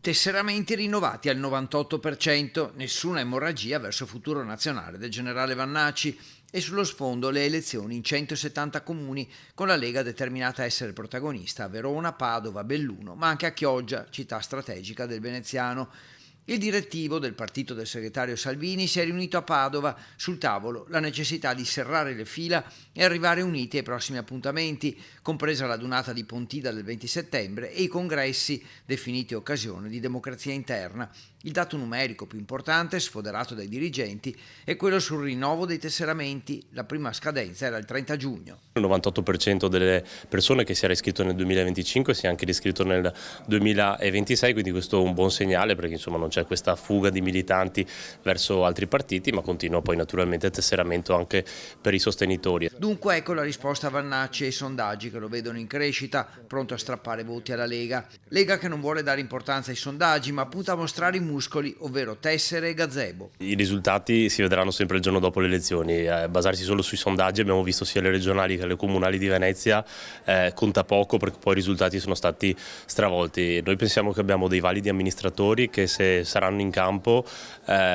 Tesseramenti rinnovati al 98%, nessuna emorragia verso futuro nazionale del generale Vannacci e sullo sfondo le elezioni in 170 comuni con la Lega determinata a essere protagonista a Verona, Padova, Belluno, ma anche a Chioggia, città strategica del Veneziano. Il direttivo del partito del segretario Salvini si è riunito a Padova, sul tavolo la necessità di serrare le fila e arrivare uniti ai prossimi appuntamenti, compresa la dunata di Pontida del 20 settembre e i congressi definiti occasione di democrazia interna. Il dato numerico più importante, sfoderato dai dirigenti, è quello sul rinnovo dei tesseramenti. La prima scadenza era il 30 giugno. Il 98% delle persone che si era iscritto nel 2025 si è anche riscritto nel 2026, quindi questo è un buon segnale perché insomma non c'è questa fuga di militanti verso altri partiti, ma continua poi naturalmente il tesseramento anche per i sostenitori. Dunque ecco la risposta a Vannacci e ai sondaggi che lo vedono in crescita, pronto a strappare voti alla Lega. Lega che non vuole dare importanza ai sondaggi ma punta a mostrare i muscoli, ovvero tessere e gazebo. I risultati si vedranno sempre il giorno dopo le elezioni, basarsi solo sui sondaggi, abbiamo visto sia le regionali che le comunali di Venezia, conta poco perché poi i risultati sono stati stravolti. Noi pensiamo che abbiamo dei validi amministratori che se saranno in campo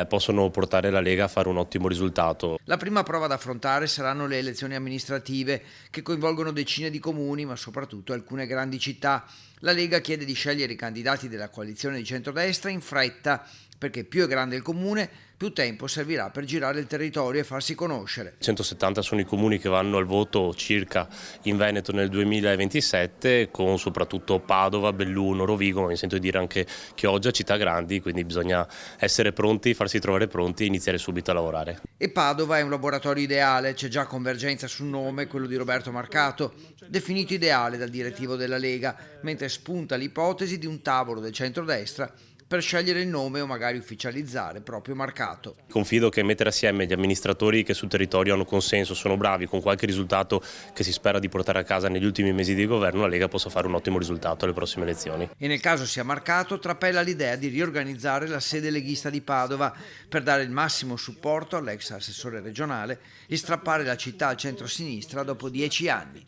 possono portare la Lega a fare un ottimo risultato. La prima prova da affrontare saranno le elezioni amministrative che coinvolgono decine di comuni ma soprattutto alcune grandi città. La Lega chiede di scegliere i candidati della coalizione di centrodestra in fretta perché più è grande il comune, più tempo servirà per girare il territorio e farsi conoscere. 170 sono i comuni che vanno al voto circa in Veneto nel 2027, con soprattutto Padova, Belluno, Rovigo, ma mi sento di dire anche Chioggia, città grandi, quindi bisogna essere pronti, farsi trovare pronti e iniziare subito a lavorare. E Padova è un laboratorio ideale, c'è già convergenza sul nome, quello di Roberto Marcato, definito ideale dal direttivo della Lega, mentre spunta l'ipotesi di un tavolo del centrodestra per scegliere il nome o magari ufficializzare proprio Marcato. Confido che mettere assieme gli amministratori che sul territorio hanno consenso, sono bravi, con qualche risultato che si spera di portare a casa negli ultimi mesi di governo, la Lega possa fare un ottimo risultato alle prossime elezioni. E nel caso sia Marcato, trapela l'idea di riorganizzare la sede leghista di Padova per dare il massimo supporto all'ex assessore regionale e strappare la città al centro-sinistra dopo 10 anni.